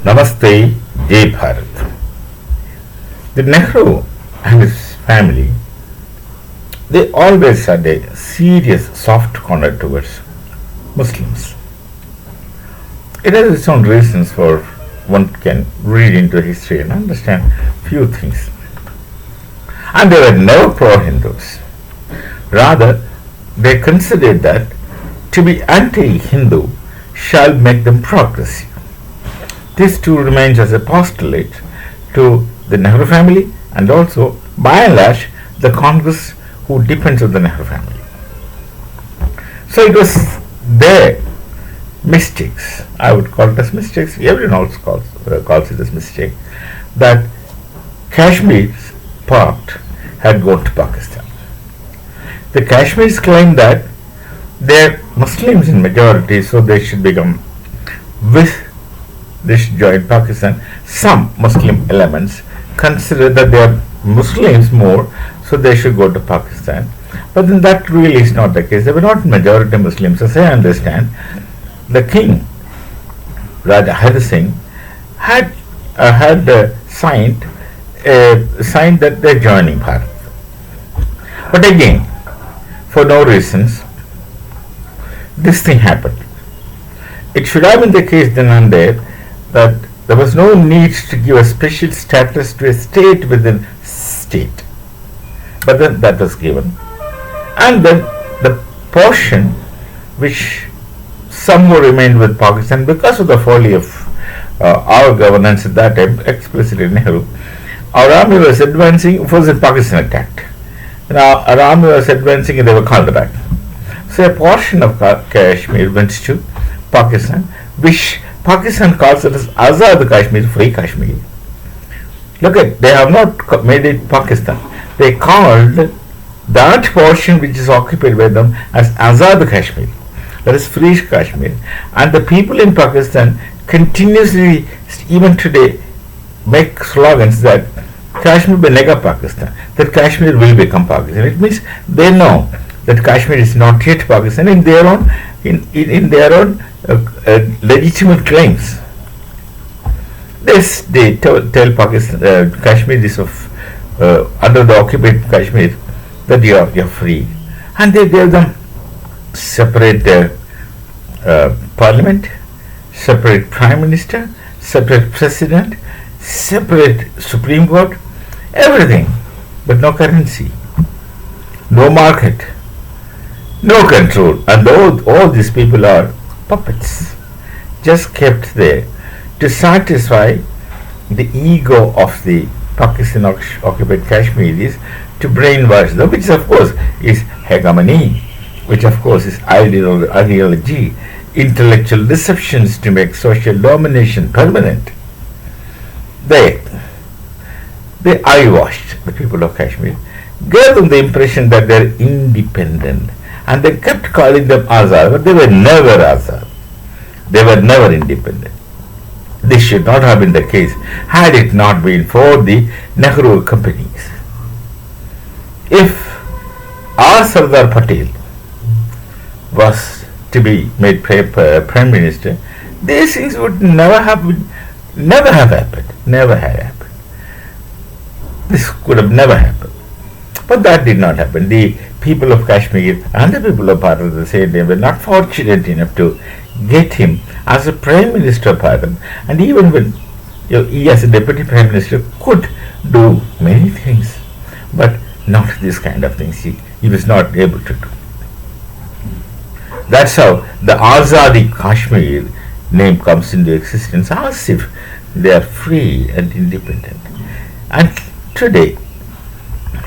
Namaste, Jai Bharat. The Nehru and his family, they always had a serious soft corner towards Muslims. It has its own reasons for one can read into history and understand few things. And they were never pro-Hindus. Rather, they considered that to be anti-Hindu shall make them progressive. This too remains as a postulate to the Nehru family and also, by and large, the Congress who depends on the Nehru family. So it was their mistakes, I would call it as mistakes, everyone else calls it as mistake, that Kashmir's part had gone to Pakistan. The Kashmiris claim that they're Muslims in majority, so they should become they should join Pakistan. Some Muslim elements consider that they are Muslims more, so they should go to Pakistan. But then that really is not the case. They were not majority Muslims. As I understand, the king, Raja Har Singh, had signed that they're joining Bharat. But again, for no reasons, this thing happened. It should have been the case then and there that there was no need to give a special status to a state within state. But then that was given. And then the portion which somehow remained with Pakistan because of the folly of our governance at that time, explicitly Nehru, our army was advancing, was in Pakistan attacked. Now our army was advancing and they were called back. So a portion of Kashmir went to Pakistan, which Pakistan calls it as Azad Kashmir, free Kashmir. Look at, they have not made it Pakistan. They called that portion which is occupied by them as Azad Kashmir, that is free Kashmir. And the people in Pakistan continuously, even today, make slogans that Kashmir benega Pakistan, that Kashmir will become Pakistan. It means they know that Kashmir is not yet Pakistan in their own legitimate claims. This they tell Pakistan, Kashmir is of under the occupied Kashmir, that you are free, and they gave them separate parliament, separate prime minister, separate president, separate Supreme Court, everything, but no currency, no market, no control, and all these people are puppets, just kept there to satisfy the ego of the Pakistan occupied Kashmiris, to brainwash them, which of course is hegemony, which of course is ideology, intellectual deceptions to make social domination permanent. They eyewashed the people of Kashmir, gave them the impression that they are independent, and they kept calling them Azad, but they were never Azad. They were never independent. This should not have been the case had it not been for the Nehru companies. If our Sardar Patel was to be made prime minister, these things would never have happened. This could have never happened. But that did not happen. The people of Kashmir and the people of Bharat at the same time were not fortunate enough to get him as a prime minister of Bharat. And even when he as a deputy prime minister could do many things, but not this kind of things he was not able to do. That's how the Azadi Kashmir name comes into existence, as if they are free and independent. And today,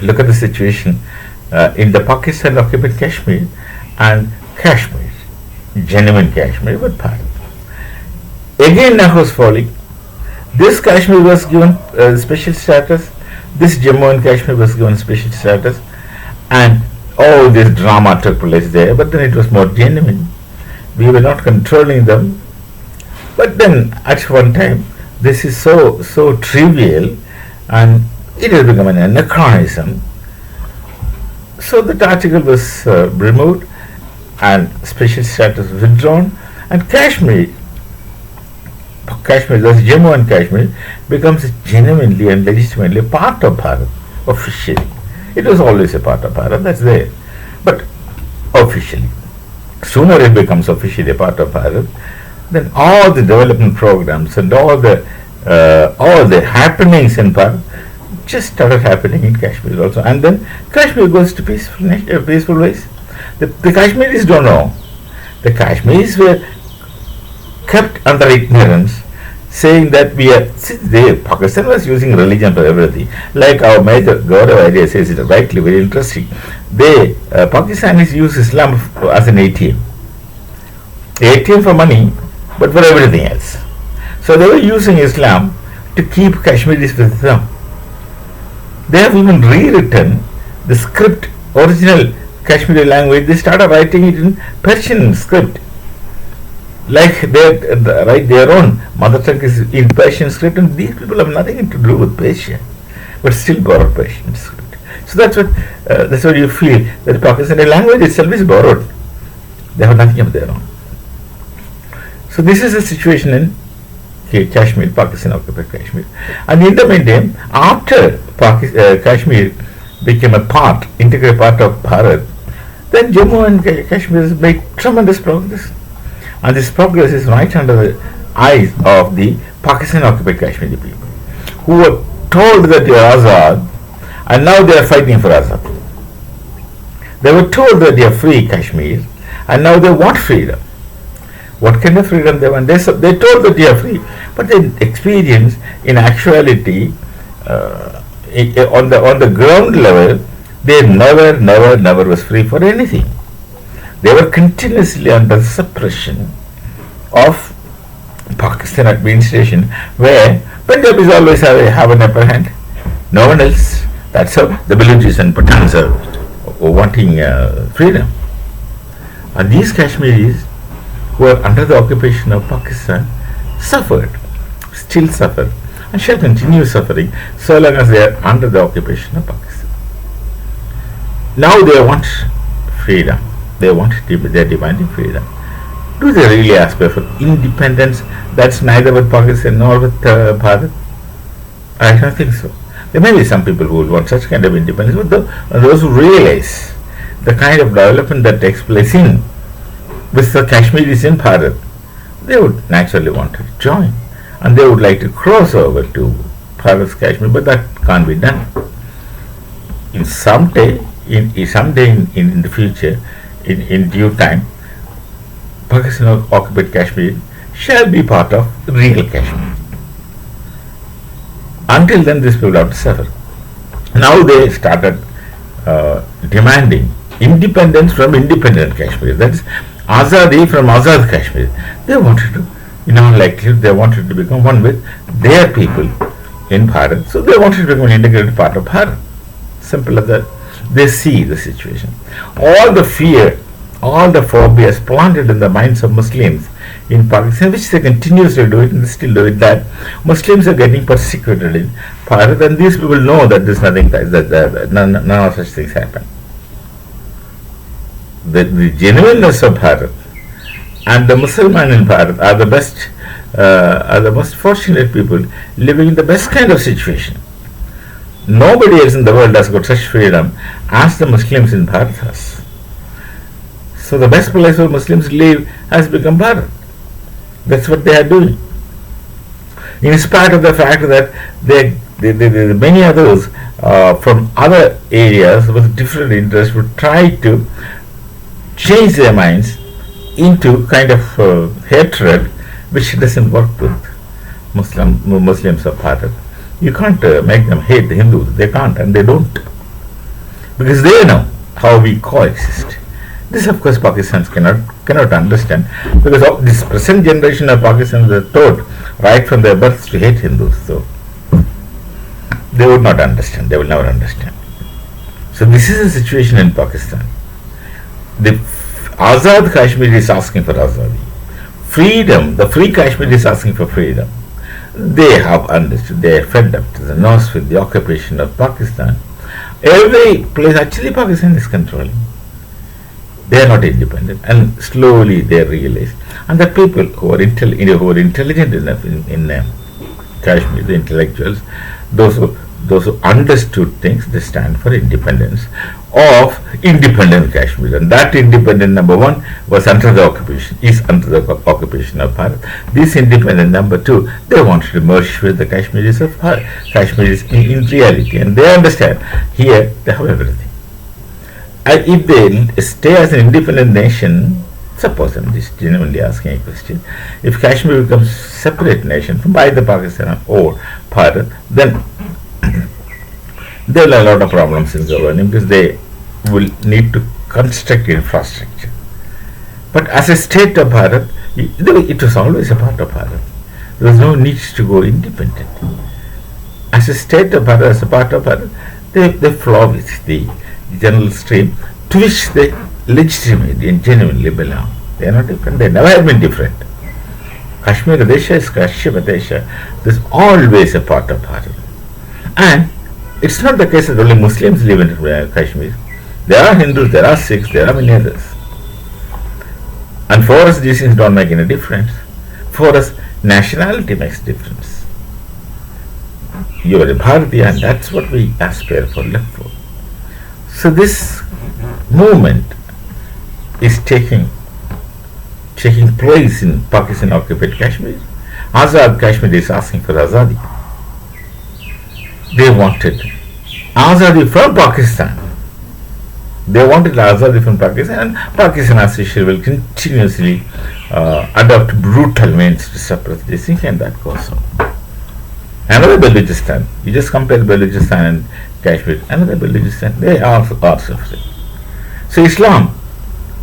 look at the situation in the Pakistan occupied Kashmir and Kashmir, genuine Kashmir with Bharat. Again Nehru's folly. This Kashmir was given special status, this Jammu and Kashmir was given special status, and all this drama took place there, but then it was more genuine. We were not controlling them, but then at one time this is so trivial and it has become an anachronism. So that article was removed and special status was withdrawn, and Kashmir Kashmir, that's Jammu and Kashmir, becomes genuinely and legitimately part of Bharat, officially. It was always a part of Bharat, that's there. But officially. Sooner it becomes officially a part of Bharat, then all the development programs and all the happenings in Bharat just started happening in Kashmir also. And then Kashmir goes to peaceful ways. The Kashmiris don't know. The Kashmiris were kept under ignorance, saying that Pakistan was using religion for everything. Like our major Gaurav idea says it rightly, very interesting. Pakistanis use Islam as an ATM for money, but for everything else. So they were using Islam to keep Kashmiris with them. They have even rewritten the script, original Kashmiri language. They started writing it in Persian script. Like they write their own mother tongue is in Persian script, and these people have nothing to do with Persian, but still borrow Persian script. So that's what you feel, that the Pakistani language itself is borrowed. They have nothing of their own. So this is the situation in Kashmir, Pakistan occupied Kashmir. And in the meantime, after Kashmir became integral part of Bharat, then Jammu and Kashmir has made tremendous progress. And this progress is right under the eyes of the Pakistan occupied Kashmiri people, who were told that they are Azad, and now they are fighting for Azad. They were told that they are free Kashmir, and now they want freedom. What kind of freedom they want? They told that they are free, but the experience in actuality on the ground level, they never was free for anything. They were continuously under suppression of Pakistan administration, where Punjabis always have an upper hand. No one else. That's how the Baluchis and Pathans are wanting freedom. And these Kashmiris who are under the occupation of Pakistan suffered, still suffer, and shall continue suffering so long as they are under the occupation of Pakistan. Now they want freedom. They are demanding freedom. Do they really aspire for independence? That's neither with Pakistan nor with Bharat. I don't think so. There may be some people who will want such kind of independence, but those who realize the kind of development that takes place with the Kashmiris in Bharat, they would naturally want to join, and they would like to cross over to Bharat's Kashmir, but that can't be done. Someday in the future, in due time, Pakistan occupied Kashmir shall be part of real Kashmir. Until then, these people have to suffer. Now they started demanding independence from independent Kashmir. That is Azadi from Azad Kashmir. They wanted to, they wanted to become one with their people in Bharat. So they wanted to become an integrated part of Bharat. Simple as that. They see the situation. All the fear, all the phobias planted in the minds of Muslims in Pakistan, which they continuously do it and they still do it, that Muslims are getting persecuted in Bharat, and these people know that there's nothing, none of such things happen. The genuineness of Bharat and the Muslims in Bharat are the most fortunate people living in the best kind of situation. Nobody else in the world has got such freedom as the Muslims in Bharat has. So the best place where Muslims live has become Bharat. That's what they are doing. In spite of the fact that many others from other areas with different interests would try to change their minds into kind of hatred, which doesn't work with Muslims of Bharat. You can't make them hate the Hindus. They can't, and they don't, because they know how we coexist. This, of course, Pakistanis cannot understand, because of this present generation of Pakistanis are taught right from their birth to hate Hindus. So they would not understand. They will never understand. So this is the situation in Pakistan. The Azad Kashmir is asking for Azadi. Freedom, the free Kashmir is asking for freedom. They have understood, they are fed up to the nose with the occupation of Pakistan. Every place, actually Pakistan is controlling. They are not independent, and slowly they realize. And the people who are, who are intelligent enough in Kashmir, the intellectuals, those who understood things, they stand for independence of independent Kashmir. And that independent number one was under the occupation, is under the occupation of Bharat. This independent number two, they wanted to merge with the Kashmiris of Bharat, Kashmiris in reality, and they understand here they have everything. And if they stay as an independent nation, suppose I'm just genuinely asking a question, if Kashmir becomes separate nation from either Pakistan or Bharat, then there will be a lot of problems in governing because they will need to construct infrastructure. But as a state of Bharat, it was always a part of Bharat. There was no need to go independent. As a state of Bharat, as a part of Bharat, they flow with the general stream to which they legitimately and genuinely belong. They are not different. They never have been different. Kashmir Desha is Kashmir Desha. This is always a part of Bharat. And it's not the case that only Muslims live in Kashmir. There are Hindus, there are Sikhs, there are many others. And for us, these things don't make any difference. For us, nationality makes difference. You are a Bharatiya, and that's what we aspire for, live for. So this movement is taking place in Pakistan occupied Kashmir. Azad Kashmir is asking for Azadi. They wanted Azadi from Pakistan. They wanted Azadi from Pakistan, and Pakistan as usual will continuously adopt brutal means to suppress this thing, and that goes on. Another Balochistan, you just compare Balochistan and Kashmir, another Balochistan, they are suffering. So Islam,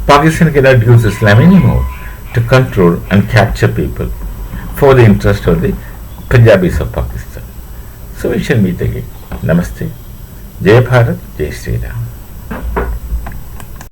Pakistan cannot use Islam anymore to control and capture people for the interest of the Punjabis of Pakistan. So we shall meet again. Namaste. Jai Bharat, Jai Sri Ram.